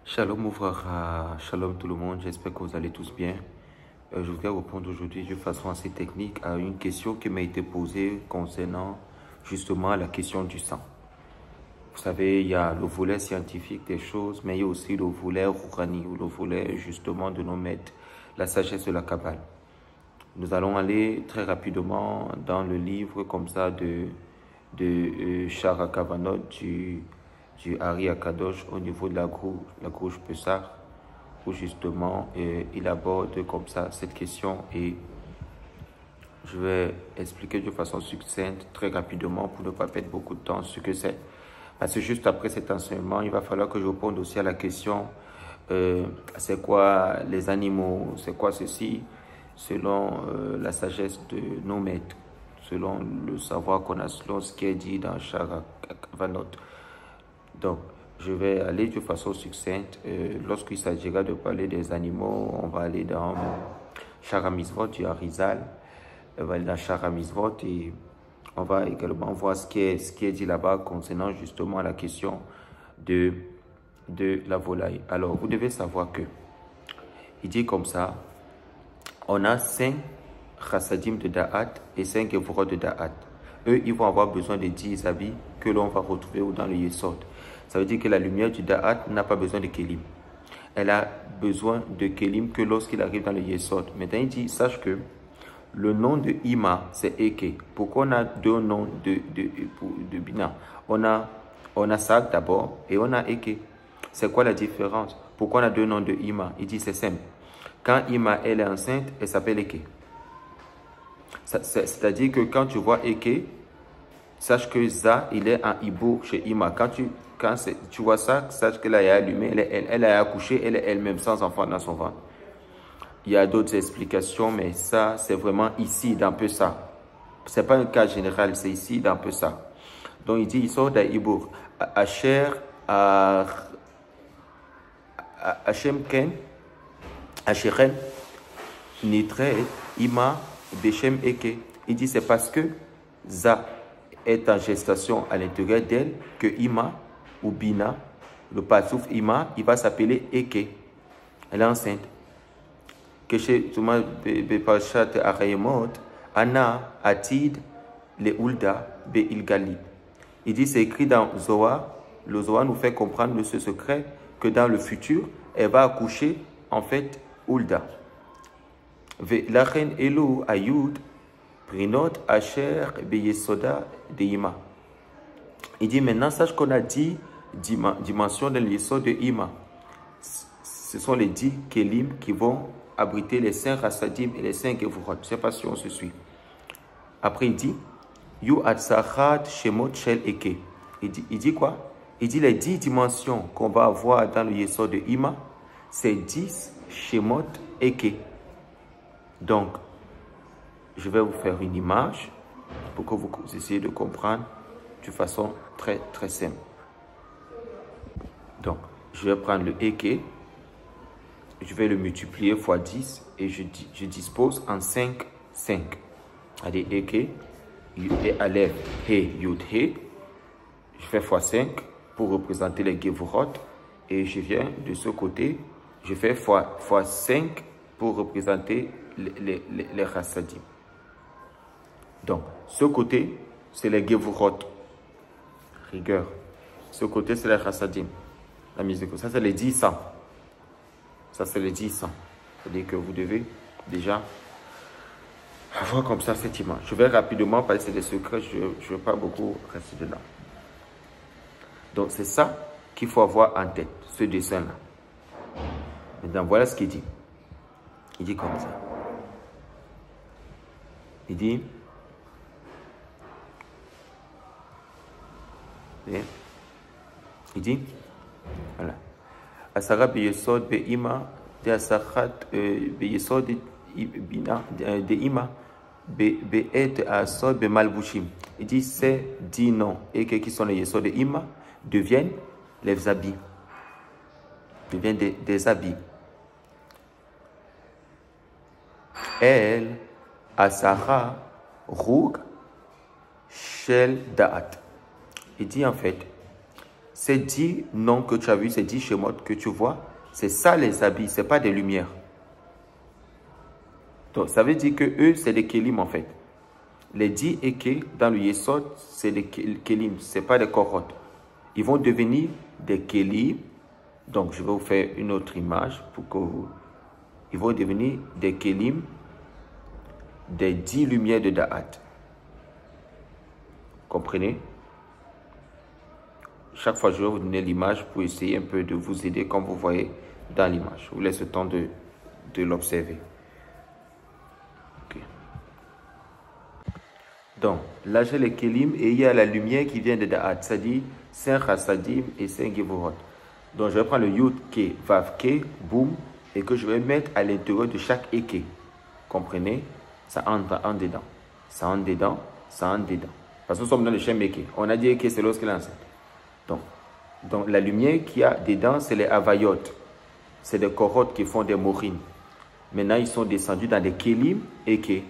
Shalom Ouvrara, shalom tout le monde, j'espère que vous allez tous bien. Je voudrais répondre aujourd'hui de façon assez technique à une question qui m'a été posée concernant justement la question du sang. Vous savez, il y a le volet scientifique des choses, mais il y a aussi le volet Rourani, ou le volet justement de nos maîtres, la sagesse de la Kabbale. Nous allons aller très rapidement dans le livre comme ça de Shara Kavanot du Ari Akadosh au niveau de la gauche Pessar, où justement il aborde comme ça cette question et je vais expliquer de façon succincte très rapidement pour ne pas perdre beaucoup de temps ce que c'est. Parce que juste après cet enseignement, il va falloir que je réponde aussi à la question c'est quoi les animaux, c'est quoi ceci, selon la sagesse de nos maîtres, selon le savoir qu'on a, selon ce qui est dit dans Shara Kavanot. Donc, je vais aller de façon succincte. Lorsqu'il s'agira de parler des animaux, on va aller dans Shara Mitzvot du Arizal. On va aller dans Shara Mitzvot et on va également voir ce qui est dit là-bas concernant justement la question de la volaille. Alors, vous devez savoir que, il dit comme ça, on a 5 chassadim de Da'at et 5 Gevurot de Da'at. Eux, ils vont avoir besoin de 10 habits que l'on va retrouver dans le Yesod. Ça veut dire que la lumière du Da'at n'a pas besoin de Kelim. Elle a besoin de Kelim que lorsqu'il arrive dans le Yesod. Maintenant, il dit, sache que le nom de Ima, c'est Eke. Pourquoi on a deux noms de Bina? On a Sak d'abord et on a Eke. C'est quoi la différence? Pourquoi on a deux noms de Ima? Il dit, c'est simple. Quand Ima, elle est enceinte, elle s'appelle Eke. C'est-à-dire que quand tu vois Eke, sache que Za, il est en Ibour chez Ima. Quand tu vois ça, sache qu'elle est allumée, elle a accouché, elle est elle-même sans enfant dans son ventre. Il y a d'autres explications, mais ça, c'est vraiment ici, dans peu ça. Ce n'est pas un cas général, c'est ici, dans peu ça. Donc, il dit, il sort d'Ibour. Asher, Hachem Ken, Asherem, Nitre, Ima, Beshem Eke. Il dit, c'est parce que Za est en gestation à l'intérieur d'elle que Ima ou Bina, le pasouf Ima, il va s'appeler Eke. Elle est enceinte. Que chez Touma Bepachat Arayemot, Anna, Atid, le Ulda, Be Ilgali. Il dit, c'est écrit dans Zohar. Le Zohar nous fait comprendre ce secret que dans le futur, elle va accoucher en fait Ulda. Lachen Elu Ayud, Prinot Asher Beyesoda de-Ima. Il dit maintenant, sache qu'on a 10 dimensions de l'Yesod de Ima. Ce sont les 10 Kelim qui vont abriter les 5 Rassadim et les 5 Gevurot. Je ne sais pas si on se suit. Après, il dit Yu Atzachat Shemot Shel Eke. Il dit quoi? Il dit les 10 dimensions qu'on va avoir dans le Yesod de Ima, c'est 10 Shemot Eke. Donc, je vais vous faire une image pour que vous essayiez de comprendre de façon très très simple. Donc, je vais prendre le Eke, je vais le multiplier fois 10 et je dispose en 5, 5. Allez, Eke, et Aleph, He, Yud, He. Je fais fois 5 pour représenter les Gevurot et je viens de ce côté, je fais fois 5 pour représenter les Rassadim. Donc, ce côté, c'est les Gevurot. Rigueur. Ce côté, c'est les Rassadim. La musique. Ça, c'est les 10 sangs. Ça, c'est les 10 sangs. C'est-à-dire que vous devez déjà avoir comme ça cette image. Je vais rapidement parce que c'est des secrets. Je ne veux pas beaucoup rester dedans. Donc, c'est ça qu'il faut avoir en tête, ce dessin-là. Maintenant, voilà ce qu'il dit. Il dit comme ça. Il dit... Il dit, voilà. Asara beyesod beima, de asachat beyesod bina de ima, beet asod be malbushim. Il dit, ces 10 noms et qui sont les yesod de ima deviennent les habits, deviennent des habits. El asara roug shel da'at. Il dit en fait, ces 10 noms que tu as vus, ces 10 schémas que tu vois, c'est ça les habits, ce n'est pas des lumières. Donc, ça veut dire que eux, c'est des kelim en fait. Les 10 eke dans le Yesod, c'est des kelim, ce n'est pas des korot. Ils vont devenir des kelim. Donc, je vais vous faire une autre image pour que vous... Ils vont devenir des kelim, des 10 lumières de Da'at. Comprenez? Chaque fois, je vais vous donner l'image pour essayer un peu de vous aider comme vous voyez dans l'image. Je vous laisse le temps de l'observer. Okay. Donc, là, j'ai les kelim et il y a la lumière qui vient de Da'at, c'est-à-dire 5 Chassadim et 5 Gevorot. Donc, je vais prendre le Yud, Ke, Vav, Ke, Boum, et que je vais mettre à l'intérieur de chaque Eke. Comprenez? Ça entre en dedans. Ça entre dedans, ça entre dedans. Parce que nous sommes dans le schéma Eke. On a dit Eke, c'est lorsqu'il est enceinte. Donc, la lumière qu'il y a dedans, c'est les Avayot. C'est des Korot qui font des Mourines. Maintenant, ils sont descendus dans des Kelim Eke.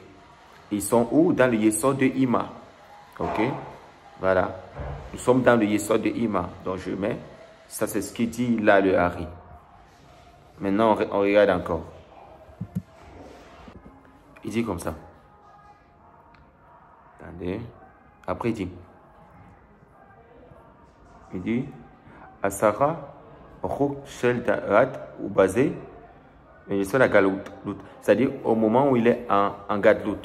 Ils sont où? Dans le Yesod de Ima. Ok? Voilà. Nous sommes dans le Yesod de Ima. Donc, je mets. Ça, c'est ce qu'il dit là, le Hari. Maintenant, on regarde encore. Il dit comme ça. Attendez. Après, il dit Asara, Rok, Shel, Da'at, ou Bazé, c'est-à-dire au moment où il est en Gadlout.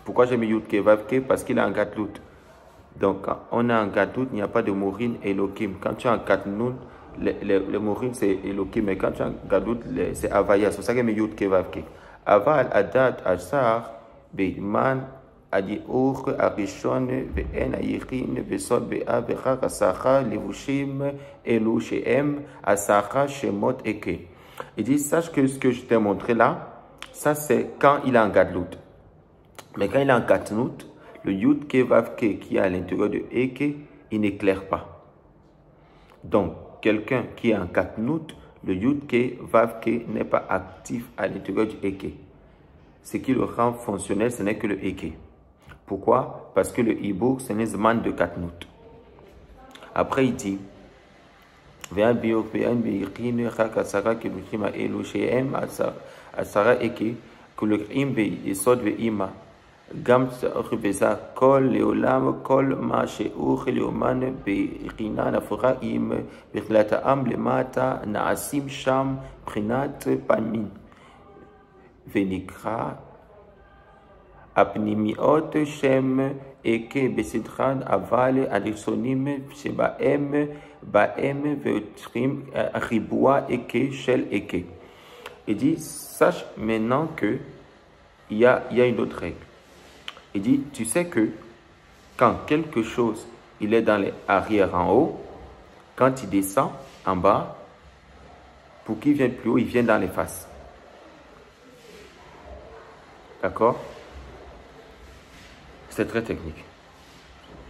Pourquoi j'ai mis Yud Kevavke? Parce qu'il est en Gadlout. Donc, quand on est en Gadlout, il n'y a pas de Mourine et Elohim. Quand tu es en Gadlout, le Mourine c'est Elohim, mais quand tu es en Gadlout, c'est Avaya. C'est pour ça qu'il y a mis Yud Kevavke. Aval, Adat, Asar, Beiman, Adi Or, Arishon, Be'en, Ayichin, Besod, Be'a, Becha, Asacha, Levushim, Elu, Shehem, Asacha, Shemot, Eke. Il dit, sache que ce que je t'ai montré là, ça c'est quand il est en Gadlout. Mais quand il est en Katnout, le Yud Ke Vav Ke qui est à l'intérieur de Eke, il n'éclaire pas. Donc, quelqu'un qui est en Katnout, le Yud Ke Vav Ke n'est pas actif à l'intérieur du Eke. Ce qui le rend fonctionnel, ce n'est que le Eke. Pourquoi? Parce que le Ibouk, c'est un Zman de Katnout. Après, il dit, Ve'an Biyok, Ve'an Biyikhin, Chak Asara, Kelushima, Elu, Shehem, Asara Eke, Kulukim Be, Yesod Ve'ima, Gam Rebeza, Kol, Leolam, Kol, Ma, She'uch, Leoman, Be'rina, Nafuraim, Bechlataam, Lemata, Naasim, Sham, Prinat, Pamin, Venikra, Apnimiot, Shem, Eke, Besidran, Aval, Alisonim, Shebaem, Baem, Veutrim, Riboua, Eke, Shel, Eke. Il dit, sache maintenant que il y a une autre règle. Il dit, tu sais que quand quelque chose, il est dans les arrières en haut, quand il descend en bas, pour qu'il vienne plus haut, il vient dans les faces. D'accord? C'est très technique.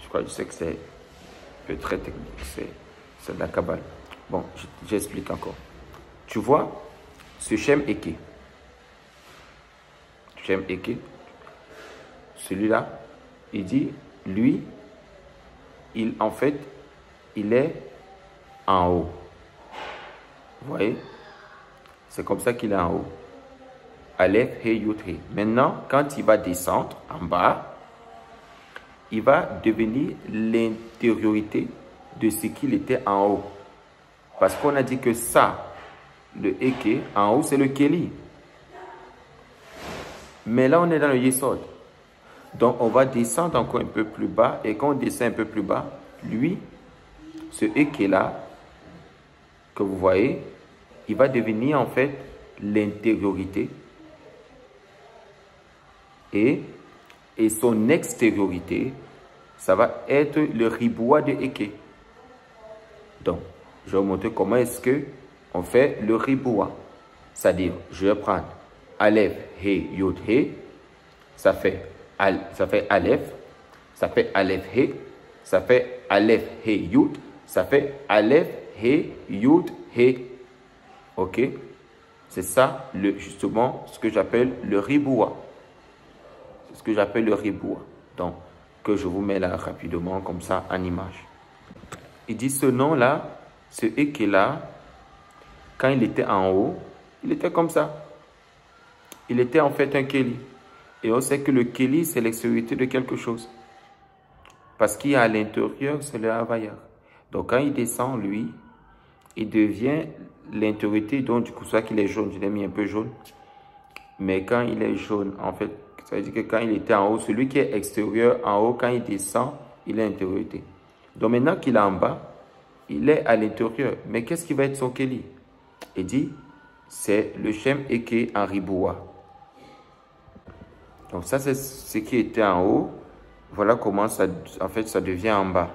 Je sais que c'est un peu très technique. C'est de la Kabbale. Bon, j'explique encore. Tu vois, ce Shem Eke. Shem Eke. Celui-là, il dit, lui, en fait, il est en haut. Vous voyez? C'est comme ça qu'il est en haut. Aleph, He, Yud, He. Maintenant, quand il va descendre en bas, il va devenir l'intériorité de ce qu'il était en haut. Parce qu'on a dit que ça, le Eke, en haut, c'est le Keli. Mais là, on est dans le Yesod. Donc, on va descendre encore un peu plus bas. Et quand on descend un peu plus bas, lui, ce Eke-là, que vous voyez, il va devenir en fait l'intériorité. Et son extériorité, ça va être le riboua de Eke. Donc, je vais vous montrer comment est-ce qu'on fait le riboua. C'est-à-dire, je vais prendre Aleph, He, Yud, He. Ça fait Aleph. Ça fait Aleph, He. Ça fait Aleph, He, Yud. Ça fait Aleph, He, Yud, He. Ok? C'est ça, justement, ce que j'appelle le riboua. C'est ce que j'appelle le riboua. Donc, que je vous mets là rapidement, comme ça, en image. Il dit ce nom-là, ce Eke-là, quand il était en haut, il était comme ça. Il était en fait un Keli. Et on sait que le Keli, c'est l'extériorité de quelque chose. Parce qu'il y a à l'intérieur, c'est le Havaya. Donc quand il descend, lui, il devient l'intériorité. Donc du coup, soit qu'il est jaune, je l'ai mis un peu jaune. Mais quand il est jaune, en fait, ça veut dire que quand il était en haut, celui qui est extérieur en haut, quand il descend, il est intériorité. Donc maintenant qu'il est en bas, il est à l'intérieur. Mais qu'est-ce qui va être son Keli? Il dit, c'est le Shem Eke en Riboua. Donc ça, c'est ce qui était en haut. Voilà comment ça, en fait, ça devient en bas.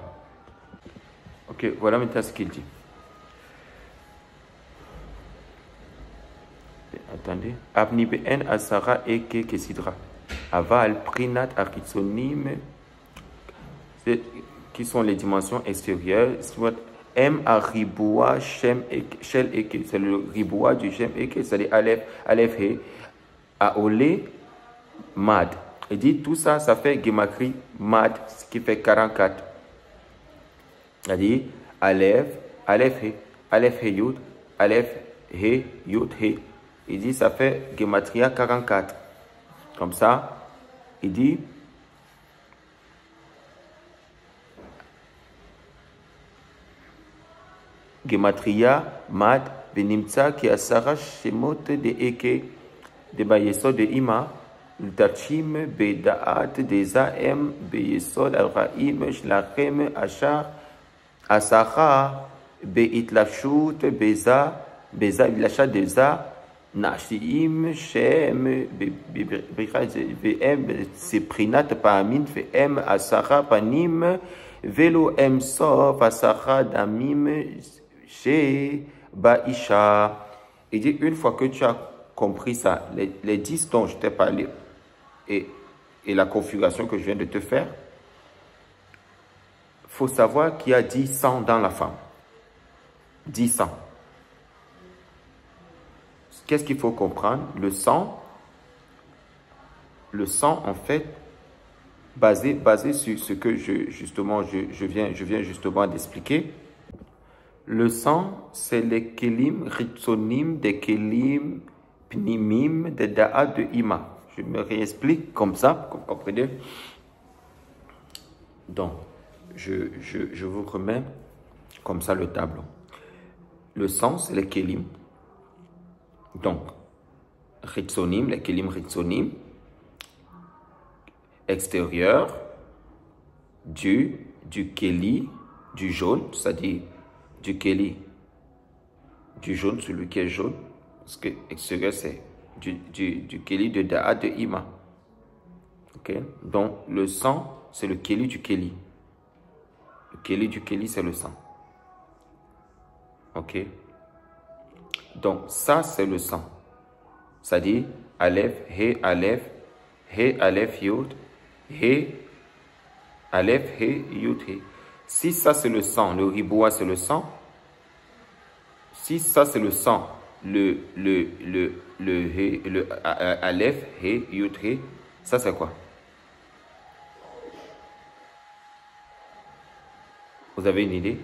Ok, voilà maintenant ce qu'il dit. Attendez. Abnibeen asara eke kesidra. Aval prinat achitsonim. Qui sont les dimensions extérieures. Soit M à riboua shem shel eke. C'est le riboua du shem eke. C'est-à-dire Aleph he. Aolé mad. Il dit tout ça, ça fait Gematrie mad, ce qui fait 44. C'est-à-dire Aleph he, Aleph he yud, Aleph he yud he. Il dit ça fait Gematria 44. Comme ça, il dit Gematria mad benimtsa ki asara shemot de eke de bayesod de ima. Tachim bedaat dezaem beyesod al-raim shlachem ashar asacha beitlashut beza ilasha deza nashiim shem vm seprinat paamin vm asacha panim velo em sof asacha damim she baisha. Il dit une fois que tu as compris ça, les 10 dont je t'ai parlé, et la configuration que je viens de te faire, il faut savoir qu'il y a 10 sangs dans la femme. 10 sangs. Qu'est-ce qu'il faut comprendre? Le sang, en fait, basé sur ce que je viens justement d'expliquer. Le sang, c'est les kelim ritzonim, des kelim pnimim, des da'at de ima. Je me réexplique comme ça, vous comprenez? Donc, je vous remets comme ça le tableau. Le sang, c'est les kelim. Donc, ritzonim, les kelim ritzonim, extérieur du keli, du jaune, c'est-à-dire du keli, du jaune, celui qui est jaune, parce que extérieur, c'est du keli de da'a de ima. Ok? Donc, le sang, c'est le keli du keli. Le keli du keli, c'est le sang. Ok? Donc, ça, c'est le sang. C'est-à-dire, Aleph, Aleph, Yod, He, Aleph, He, Yod, He. Si ça, c'est le sang, le riboua, c'est le sang. Si ça, c'est le sang, le Aleph, He, Yud, He, ça, c'est quoi? Vous avez une idée?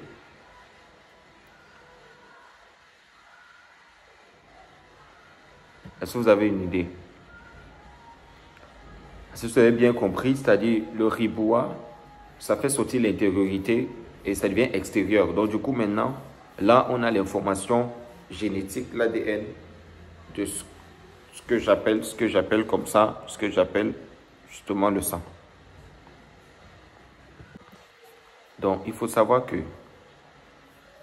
Est-ce que vous avez une idée? Est-ce que vous avez bien compris? C'est-à-dire, le riboua, ça fait sortir l'intériorité et ça devient extérieur. Donc, du coup, maintenant, là, on a l'information génétique, l'ADN, de ce que j'appelle comme ça, ce que j'appelle justement le sang. Donc, il faut savoir que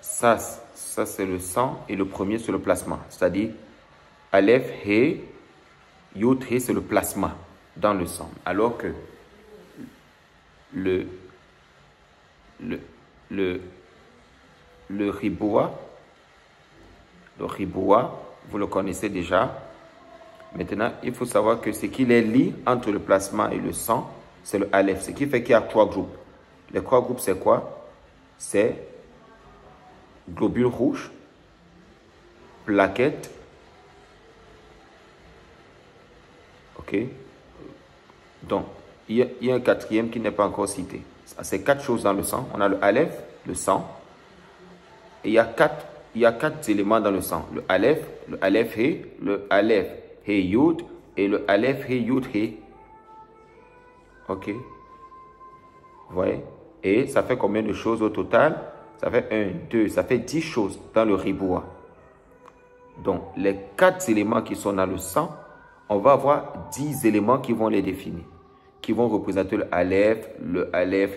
ça c'est le sang et le premier, c'est le plasma. C'est-à-dire, Aleph, He, Yod, He, c'est le plasma dans le sang. Alors que le riboua, vous le connaissez déjà. Maintenant, il faut savoir que ce qui les lie entre le plasma et le sang, c'est le Aleph. Ce qui fait qu'il y a 3 groupes. Les 3 groupes, c'est quoi? C'est globules rouges, plaquettes, ok? Donc, il y a un 4e qui n'est pas encore cité. C'est 4 choses dans le sang. On a le Aleph, le sang. il y a quatre éléments dans le sang. Le Aleph He, le Aleph He Yud et le Aleph He Yud He. Ok. Vous voyez? Et ça fait combien de choses au total? Ça fait 1, 2, ça fait 10 choses dans le riboua. Donc, les 4 éléments qui sont dans le sang, on va avoir 10 éléments qui vont les définir, qui vont représenter le Aleph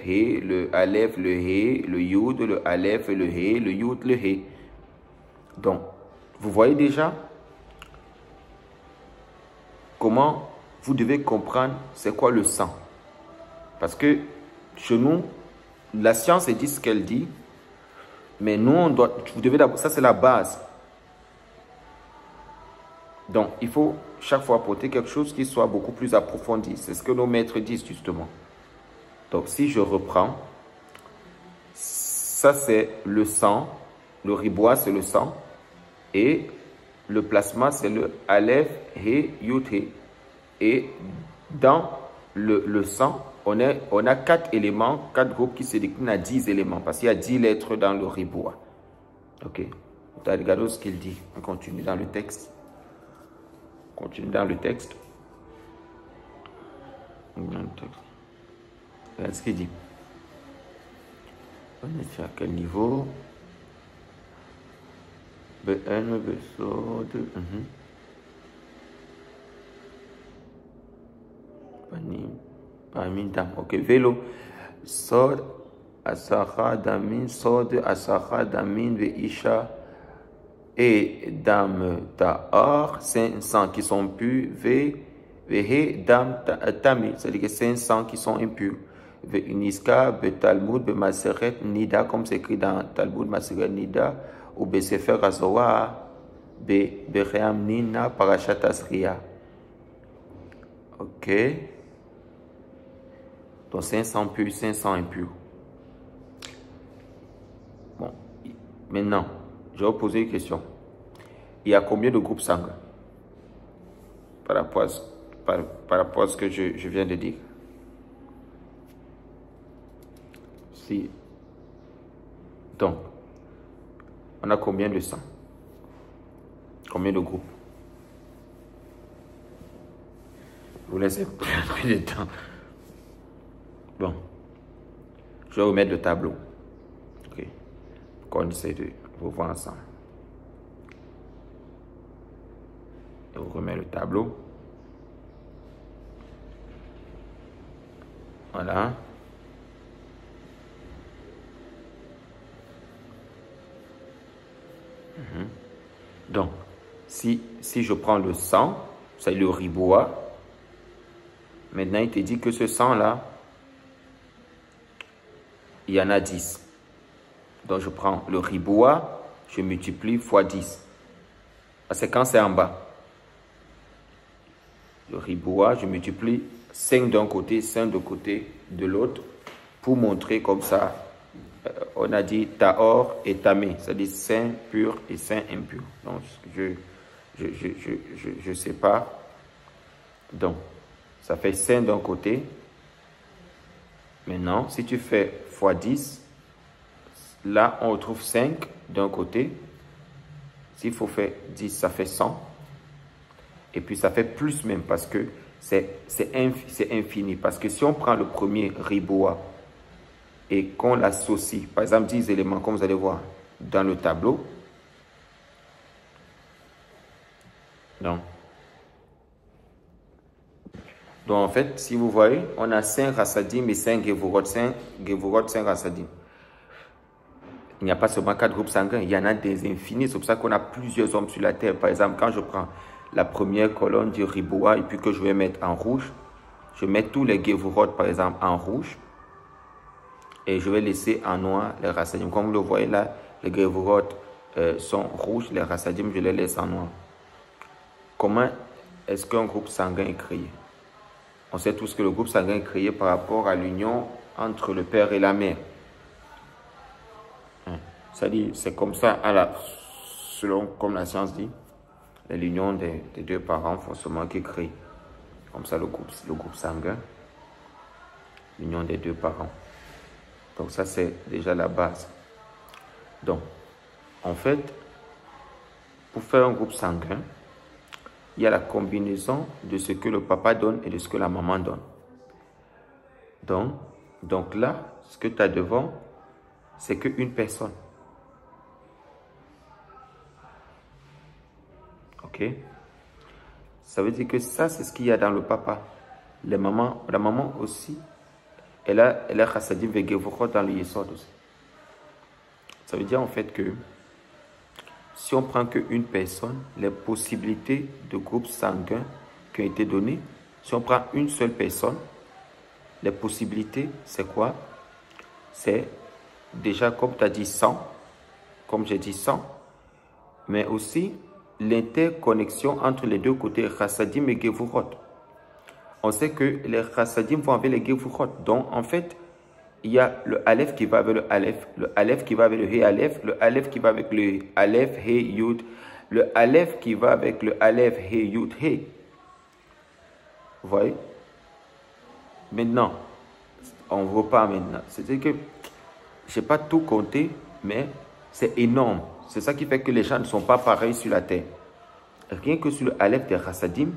He, le Aleph, le He, le Yud, le Aleph, le He, le Yud, le He. Donc, vous voyez déjà comment vous devez comprendre c'est quoi le sang. Parce que chez nous, la science dit ce qu'elle dit, mais nous, vous devez d'abord, ça c'est la base. Donc, il faut chaque fois apporter quelque chose qui soit beaucoup plus approfondi. C'est ce que nos maîtres disent justement. Donc, si je reprends, ça c'est le sang, le riboua c'est le sang, et le plasma c'est le Aleph, He, Yud, He. Et dans le sang, on a 4 éléments, 4 groupes qui se déclinent à 10 éléments, parce qu'il y a 10 lettres dans le riboua. Ok. Regardez ce qu'il dit. On continue dans le texte. Continue dans le texte. Regarde ce qu'il dit. On est à quel niveau? B1, B2. Pamin dam. Ok. Vélo. Sod Asara Damin. Sod Asara Damin ve Isha. Et dam ta'ar, 500 qui sont purs, vehe dam tami, c'est-à-dire que 500 qui sont impurs. Ve uniska, be talmud, be maseret, nida, comme c'est écrit dans Talmud, maseret, nida, ou be sefer azoa, be ream nina, parashat asriya. Ok. Donc 500 purs, 500 impurs. Bon, maintenant. Je vais vous poser une question. Il y a combien de groupes sanguins par rapport à ce que je viens de dire? Si. Donc, on a combien de sang? Combien de groupes? Je vous laisse plus de temps. Bon. Je vais remettre le tableau. Ok. Qu'on essaie de vous voir ensemble. Et on remet le tableau. Voilà. Donc, si je prends le sang, c'est le riboua. Maintenant, il te dit que ce sang-là, il y en a 10. Donc, je prends le riboua, je multiplie fois 10. C'est quand c'est en bas. Le riboua, je multiplie 5 d'un côté, 5 de côté de l'autre, pour montrer comme ça. On a dit taor et tamé, c'est-à-dire saint pur et saint impur. Donc, je sais pas. Donc, ça fait 5 d'un côté. Maintenant, si tu fais fois 10, là, on retrouve 5 d'un côté. S'il faut faire 10, ça fait 100. Et puis, ça fait plus même parce que c'est infini. Parce que si on prend le premier riboua et qu'on l'associe, par exemple, 10 éléments, comme vous allez voir dans le tableau. Donc, en fait, si vous voyez, on a 5 rassadim et 5 gevurot, 5 rassadim. Il n'y a pas seulement 4 groupes sanguins, il y en a des infinis. C'est pour ça qu'on a plusieurs hommes sur la terre. Par exemple, quand je prends la première colonne du riboua et puis que je vais mettre en rouge, je mets tous les gevurot, par exemple, en rouge. Et je vais laisser en noir les rassadim. Comme vous le voyez là, les gevurot sont rouges, les rassadim, je les laisse en noir. Comment est-ce qu'un groupe sanguin est créé? On sait tous que le groupe sanguin est créé par rapport à l'union entre le père et la mère. C'est-à-dire, c'est comme ça, selon comme la science dit, l'union des deux parents forcément qui crée. Comme ça, le groupe sanguin, l'union des deux parents. Donc ça, c'est déjà la base. Donc, En fait, pour faire un groupe sanguin, il y a la combinaison de ce que le papa donne et de ce que la maman donne. Donc là, ce que tu as devant, c'est qu'une personne. Ok? Ça veut dire que ça, c'est ce qu'il y a dans le papa. La maman aussi, elle a chassadim vegevurot dans le yesod aussi. Ça veut dire en fait que si on prend qu'une personne, les possibilités de groupe sanguin qui ont été données, si on prend une seule personne, les possibilités, c'est quoi? C'est déjà, comme tu as dit, 100, comme j'ai dit 100, mais aussi l'interconnexion entre les deux côtés, chassadim et gevurot. On sait que les chassadim vont avec les gevurot. Donc, en fait, il y a le aleph qui va avec le aleph qui va avec le he aleph, le aleph qui va avec le aleph he yud, le aleph qui va avec le aleph he yud he. Vous voyez? Maintenant, on repart maintenant. C'est-à-dire que je n'ai pas tout compté, mais c'est énorme. C'est ça qui fait que les gens ne sont pas pareils sur la terre. Rien que sur le aleph de chassadim,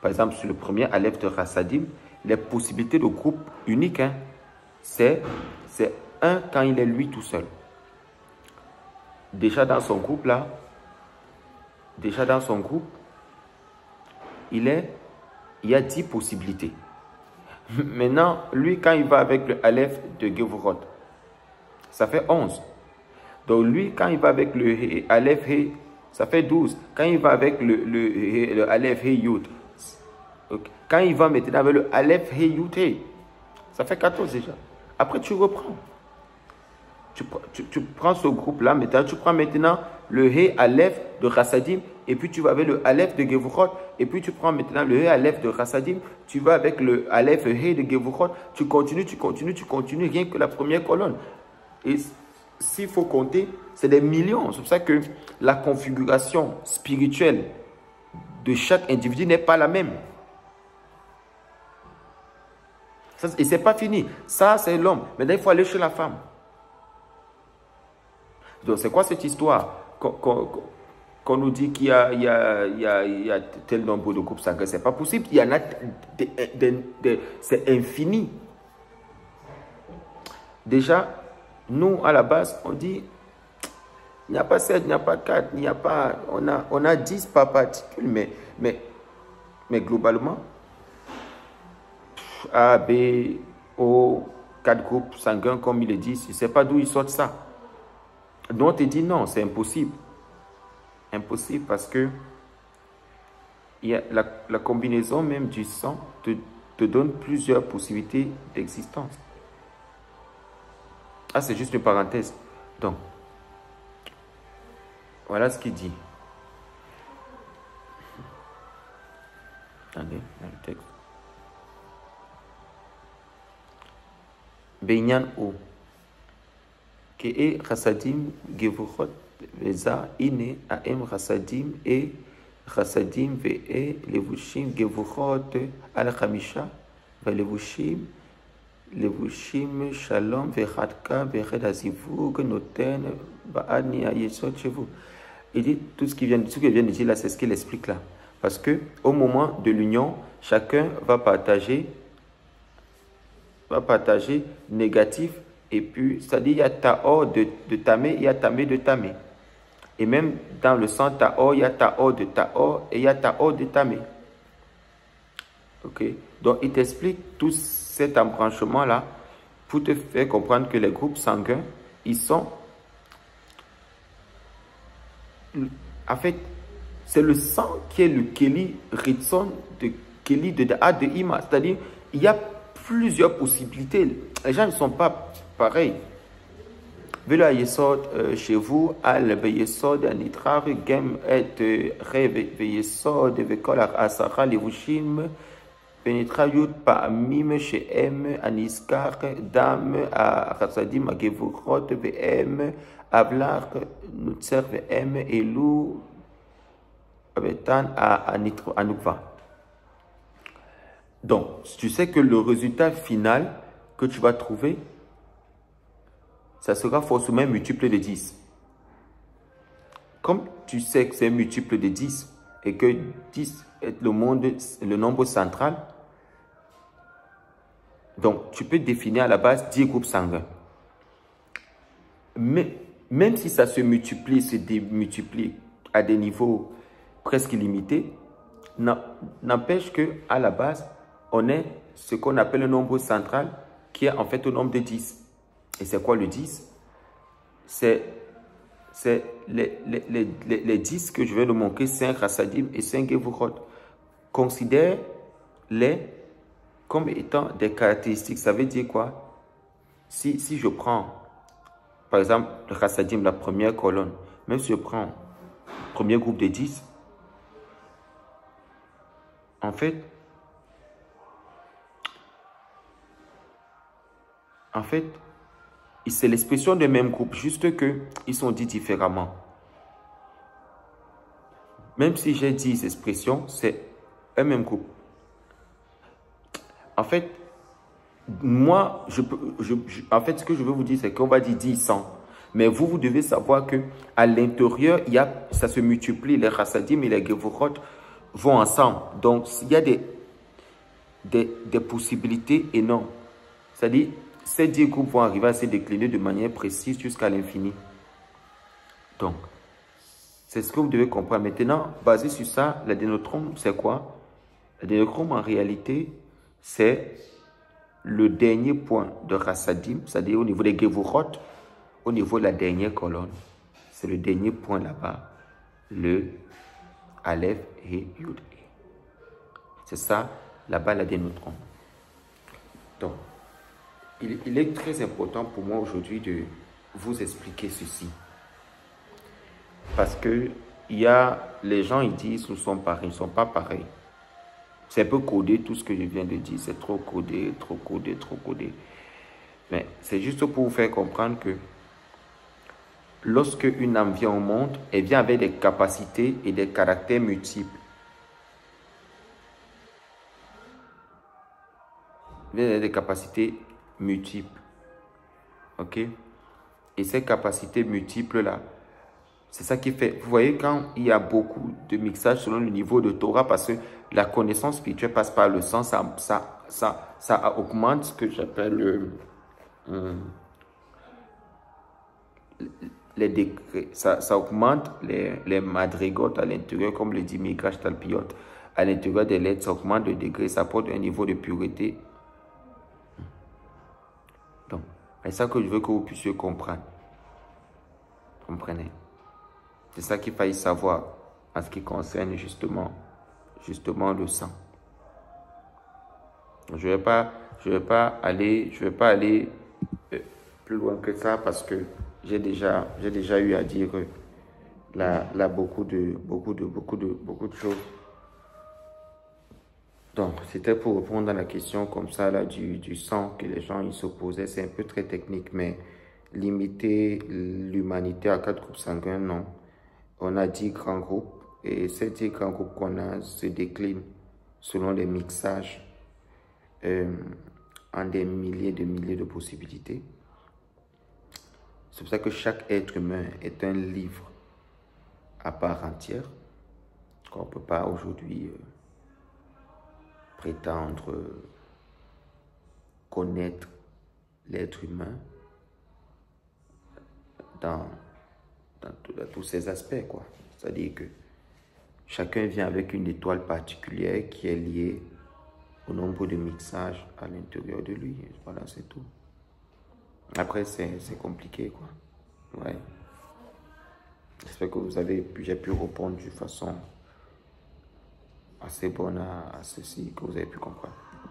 par exemple sur le premier aleph de chassadim, les possibilités de groupe unique, hein, c'est un quand il est lui tout seul. Déjà dans son groupe là, il y a 10 possibilités. Maintenant, lui quand il va avec le aleph de Gevurot, ça fait 11. Donc lui quand il va avec le aleph he, ça fait 12. Quand il va avec le aleph he yud, okay. Quand il va maintenant avec le aleph he yud he, ça fait 14 déjà. Après, tu reprends. Tu prends ce groupe-là, maintenant, tu prends maintenant le He Aleph de Chassadim, et puis tu vas avec le Aleph de Gevurot, et puis tu prends maintenant le He Aleph de Chassadim, tu vas avec le Aleph He de Gevurot, tu continues, rien que la première colonne. Et s'il faut compter, c'est des millions. C'est pour ça que la configuration spirituelle de chaque individu n'est pas la même. Et ce n'est pas fini. Ça, c'est l'homme. Maintenant, il faut aller chez la femme. Donc, c'est quoi cette histoire qu'on nous dit qu'il y a tel nombre de groupes sanguins? Ce n'est pas possible. Il y en a c'est infini. Déjà, nous, à la base, on dit il n'y a pas 7, il n'y a pas 4, il n'y a pas... On a 10 par particule, mais globalement, A, B, O, 4 groupes sanguins, comme il est dit, je ne sais pas d'où ils sortent ça. Donc on te dit non, c'est impossible. Impossible parce que il y a la combinaison même du sang te donne plusieurs possibilités d'existence. Ah, c'est juste une parenthèse. Donc, voilà ce qu'il dit. Attendez, dans le texte. Benyan O. Ke chassadim gevurot veza ine aem chassadim e chassadim ve levushim gevurot al chamisha ve levushim shalom ve chadka ve ched azivug noten ba'ad ni ayesot chez vous. Il dit tout ce qu'il vient de dire là, c'est ce qu'il explique là. Parce que au moment de l'union, chacun va partager négatif, et puis, c'est-à-dire, il y a Taor de Tamé, il y a Tamé de Tamé. Et même dans le sang Taor, il y a Taor de Taor, et il y a Taor de Tamé. Ok? Donc, il t'explique tout cet embranchement-là pour te faire comprendre que les groupes sanguins, ils sont... En fait, c'est le sang qui est le Keli Ritson de Keli de Da'at de Ima. C'est-à-dire, il y a plusieurs possibilités. Les gens ne sont pas pareils. Velo ayesod chez vous, al veyesod anitrar gem et rev veyesod vekol asara levushim penetra yud pa'amim she'em aniskar dam a chassadim a gevurot ve'em avlar nutzer ve'em elu abetan a anukva. Donc, tu sais que le résultat final que tu vas trouver, ça sera forcément multiple de 10. comme tu sais que c'est un multiple de 10 et que 10 est le nombre central, donc tu peux définir à la base 10 groupes sanguins. Mais même si ça se multiplie, se démultiplie à des niveaux presque illimités, n'empêche qu'à la base, on est ce qu'on appelle le nombre central qui est en fait au nombre de 10. Et c'est quoi le 10? C'est les 10 que je vais de montrer, 5 Chassadim et 5 Gevurot. Considère-les comme étant des caractéristiques. Ça veut dire quoi? Si je prends, par exemple, le Chassadim, la première colonne, même si je prends le premier groupe de 10, en fait, c'est l'expression des mêmes groupes, juste qu'ils sont dits différemment. Même si j'ai 10 expressions, c'est un même groupe. En fait, moi, en fait, ce que je veux vous dire, c'est qu'on va dire 10, 100. Mais vous devez savoir qu'à l'intérieur, ça se multiplie. Les Chassadim et les Gevurot vont ensemble. Donc, il y a des possibilités énormes. C'est-à-dire, ces 10 groupes vont arriver à se décliner de manière précise jusqu'à l'infini. Donc, c'est ce que vous devez comprendre. Maintenant, basé sur ça, l'adénochrome, c'est quoi? L'adénochrome, en réalité, c'est le dernier point de Chassadim, c'est-à-dire au niveau des Gevurot, au niveau de la dernière colonne. C'est le dernier point là-bas, le Aleph et Yud. C'est ça, là-bas, l'adénochrome. Donc, il est très important pour moi aujourd'hui de vous expliquer ceci. Parce que les gens, ils disent qu'ils sont pareils, ils ne sont pas pareils. C'est un peu codé tout ce que je viens de dire, c'est trop codé, trop codé, trop codé. Mais c'est juste pour vous faire comprendre que lorsque une âme vient au monde, elle vient avec des capacités et des caractères multiples. Elle vient avec des capacités multiples. Ok? Et ces capacités multiples-là, c'est ça qui fait, vous voyez, quand il y a beaucoup de mixage selon le niveau de Torah, parce que la connaissance spirituelle passe par le sang, ça augmente ce que j'appelle les degrés, ça augmente les madrigotes à l'intérieur, comme le dit Midrash Talpiot. À l'intérieur des lettres, ça augmente de degrés, ça apporte un niveau de pureté. Donc, c'est ça que je veux que vous puissiez comprendre. Comprenez? C'est ça qu'il faille savoir en ce qui concerne justement le sang. Je vais pas aller plus loin que ça parce que j'ai déjà eu à dire là beaucoup de choses. Donc, c'était pour répondre à la question comme ça là du sang que les gens ils s'opposaient. C'est un peu très technique, mais limiter l'humanité à 4 groupes sanguins, non. On a 10 grands groupes et ces 10 grands groupes qu'on a se déclinent selon les mixages en des milliers de possibilités. C'est pour ça que chaque être humain est un livre à part entière. On ne peut pas aujourd'hui prétendre connaître l'être humain dans tous ces aspects, quoi. C'est-à-dire que chacun vient avec une étoile particulière qui est liée au nombre de mixages à l'intérieur de lui. Voilà, c'est tout. Après, c'est compliqué, quoi. Ouais. J'espère que j'ai pu répondre de façon assez bonne à ceci, que vous avez pu comprendre.